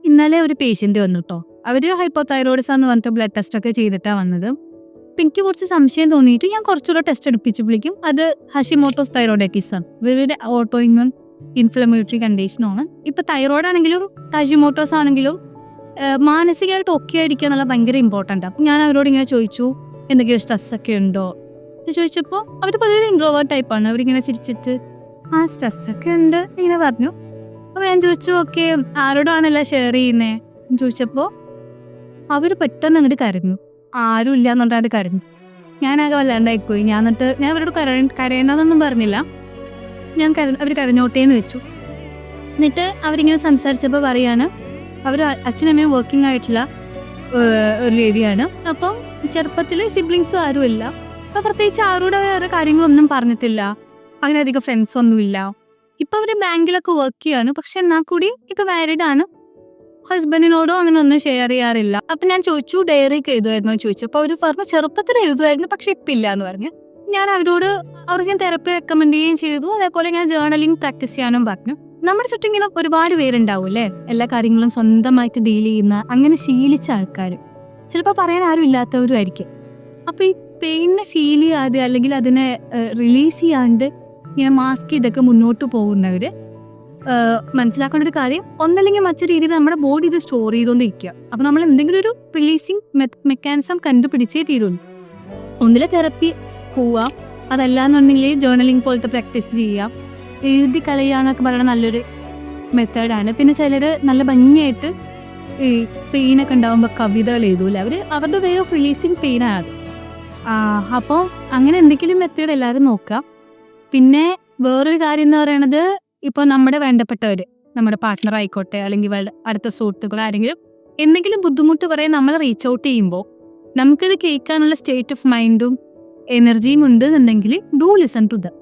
ഇന്നലെ ഒരു പേഷ്യന്റ് വന്നു കേട്ടോ. അവര് ഹൈപ്പോതൈറോയിഡിസം എന്ന് പറഞ്ഞിട്ട് ബ്ലഡ് ടെസ്റ്റ് ഒക്കെ ചെയ്തിട്ടാണ് വന്നത്. അപ്പം എനിക്ക് കുറച്ച് സംശയം തോന്നിയിട്ട് ഞാൻ കുറച്ചുകൂടെ ടെസ്റ്റ് എടുപ്പിച്ചപ്പോഴേക്കും അത് ഹഷിമോട്ടോസ് തൈറോയിഡൈറ്റിസ് ആണ്. ഇവരുടെ ഓട്ടോ ഇമ്യൂൺ ഇൻഫ്ലമേറ്ററി കണ്ടീഷനാണ്. ഇപ്പം തൈറോയിഡ് ആണെങ്കിലും ഹഷിമോട്ടോസ് ആണെങ്കിലും മാനസികമായിട്ട് ഒക്കെ ആയിരിക്കുക എന്നുള്ള ഭയങ്കര ഇമ്പോർട്ടൻ്റ്. അപ്പം ഞാൻ അവരോട് ഇങ്ങനെ ചോദിച്ചു, എന്തെങ്കിലും സ്ട്രെസ്സൊക്കെ ഉണ്ടോ എന്ന് ചോദിച്ചപ്പോൾ അവർ പൊതുവെ ഇൻട്രോവേർട്ട് ടൈപ്പാണ്. അവരിങ്ങനെ ചിരിച്ചിട്ട് സ്ട്രെസ്സൊക്കെ ഉണ്ട് ഇങ്ങനെ പറഞ്ഞു. അപ്പോൾ ഞാൻ ചോദിച്ചു, ഓക്കെ ആരോടാണല്ലോ ഷെയർ ചെയ്യുന്നത് എന്ന് ചോദിച്ചപ്പോൾ അവർ പെട്ടെന്ന് അങ്ങോട്ട് കരഞ്ഞു. ആരും ഇല്ല എന്നുണ്ടായിട്ട് കരഞ്ഞു. ഞാനാകെ വല്ലാണ്ടായിപ്പോയി. ഞാൻ അവരോട് കരയണമെന്നൊന്നും പറഞ്ഞില്ല. അവർ കരഞ്ഞോട്ടേന്ന് വെച്ചു. എന്നിട്ട് അവരിങ്ങനെ സംസാരിച്ചപ്പോൾ പറയാണ്, അവർ അച്ഛനമ്മയും വർക്കിംഗ് ആയിട്ടുള്ള ഒരു ലേഡിയാണ്. അപ്പം ചെറുപ്പത്തിൽ സിബ്ലിങ്സും ആരുമില്ല. അപ്പം പ്രത്യേകിച്ച് ആരോട് വേറെ കാര്യങ്ങളൊന്നും പറഞ്ഞിട്ടില്ല. അങ്ങനെ അധികം ഫ്രണ്ട്സൊന്നുമില്ല. ഇപ്പം അവർ ബാങ്കിലൊക്കെ വർക്ക് ചെയ്യാണ്. പക്ഷെ എന്നാൽ കൂടി ഇപ്പം മാരീഡ് ആണ്. ഹസ്ബൻഡിനോടോ അങ്ങനെ ഒന്നും ഷെയർ ചെയ്യാറില്ല. അപ്പം ഞാൻ ചോദിച്ചു, ഡയറി ഒക്കെ എഴുതുമായിരുന്നു എന്ന് ചോദിച്ചു. അപ്പോൾ അവർ പറഞ്ഞു ചെറുപ്പത്തിൽ എഴുതുമായിരുന്നു, പക്ഷെ ഇപ്പം ഇല്ല എന്ന് പറഞ്ഞു. ഞാൻ അവർക്ക് ഞാൻ തെറപ്പി റെക്കമെൻഡ് ചെയ്യുകയും ചെയ്തു. അതേപോലെ ഞാൻ ജേർണലിംഗ് പ്രാക്ടീസ് ചെയ്യാനും പറഞ്ഞു. നമ്മുടെ ചുറ്റും ഇങ്ങനെ ഒരുപാട് പേരുണ്ടാവും അല്ലേ, എല്ലാ കാര്യങ്ങളും സ്വന്തമായിട്ട് ഡീൽ ചെയ്യുന്ന, അങ്ങനെ ശീലിച്ച ആൾക്കാർ. ചിലപ്പോൾ പറയാൻ ആരും ഇല്ലാത്തവരും ആയിരിക്കും. അപ്പോൾ ഈ പെയിനെ ഫീൽ ചെയ്യാതെ അല്ലെങ്കിൽ അതിനെ റിലീസ് ചെയ്യാണ്ട് ഇങ്ങനെ മാസ്ക് ചെയ്തൊക്കെ മുന്നോട്ട് പോകുന്നവർ മനസ്സിലാക്കേണ്ട ഒരു കാര്യം, ഒന്നല്ലെങ്കിൽ മറ്റൊരു രീതിയിൽ നമ്മുടെ ബോഡി ഇത് സ്റ്റോർ ചെയ്തുകൊണ്ടിരിക്കുക. അപ്പോൾ നമ്മൾ എന്തെങ്കിലും ഒരു റിലീസിങ് മെക്കാനിസം കണ്ടുപിടിച്ചേ തീരുള്ളൂ. ഒന്നിലെ തെറപ്പി പോവുക, അതല്ലാന്നുണ്ടെങ്കിൽ ജേർണലിംഗ് പോലത്തെ പ്രാക്ടീസ് ചെയ്യുക. എഴുതി കളയുകയെന്നൊക്കെ പറയുന്നത് നല്ലൊരു മെത്തേഡാണ്. പിന്നെ ചിലർ നല്ല ഭംഗിയായിട്ട് ഈ പെയിനൊക്കെ ഉണ്ടാകുമ്പോൾ കവിതകൾ എഴുതൂല. അവരുടെ വേ ഓഫ് റിലീസിങ് പെയിനാണ് അത്. അപ്പോൾ അങ്ങനെ എന്തെങ്കിലും മെത്തേഡ് എല്ലാവരും നോക്കുക. പിന്നെ വേറൊരു കാര്യം എന്ന് പറയുന്നത്, ഇപ്പോൾ നമ്മുടെ വേണ്ടപ്പെട്ടവർ, നമ്മുടെ പാർട്ട്ണർ ആയിക്കോട്ടെ അല്ലെങ്കിൽ അടുത്ത സുഹൃത്തുക്കൾ ആരെങ്കിലും എന്തെങ്കിലും ബുദ്ധിമുട്ട് പറയാൻ നമ്മൾ റീച്ച് ഔട്ട് ചെയ്യുമ്പോൾ നമുക്കിത് കേൾക്കാനുള്ള സ്റ്റേറ്റ് ഓഫ് മൈൻഡും എനർജിയും ഉണ്ട് എന്നുണ്ടെങ്കിൽ ഡു ലിസൺ ടു ദം.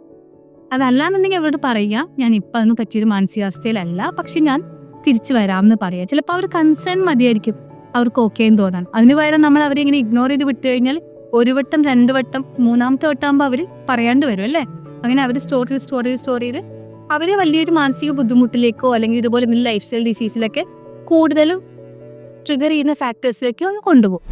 അതല്ലാന്നുണ്ടെങ്കിൽ അവരോട് പറയുക, ഞാൻ ഇപ്പം അതിന് പറ്റിയൊരു മാനസികാവസ്ഥയിലല്ല, പക്ഷെ ഞാൻ തിരിച്ചു വരാമെന്ന് പറയുക. ചിലപ്പോൾ അവർ കൺസേൺ മതിയായിരിക്കും അവർക്ക് ഓക്കെ എന്ന് തോന്നാൻ. അതിന് പകരം നമ്മൾ അവരെ ഇങ്ങനെ ഇഗ്നോർ ചെയ്ത് വിട്ട് കഴിഞ്ഞാൽ ഒരു വട്ടം 2 വട്ടം 3ാമത്തെ വട്ടമാകുമ്പോൾ അവർ പറയാണ്ട് വരും അല്ലേ. അങ്ങനെ അവർ സ്റ്റോർ ചെയ്ത് അവർ വലിയൊരു മാനസിക ബുദ്ധിമുട്ടിലേക്കോ അല്ലെങ്കിൽ ഇതുപോലെ ലൈഫ് സ്റ്റൈൽ ഡിസീസിലൊക്കെ കൂടുതലും ട്രിഗർ ചെയ്യുന്ന ഫാക്ടേഴ്സിലേക്കോ കൊണ്ടുപോകും.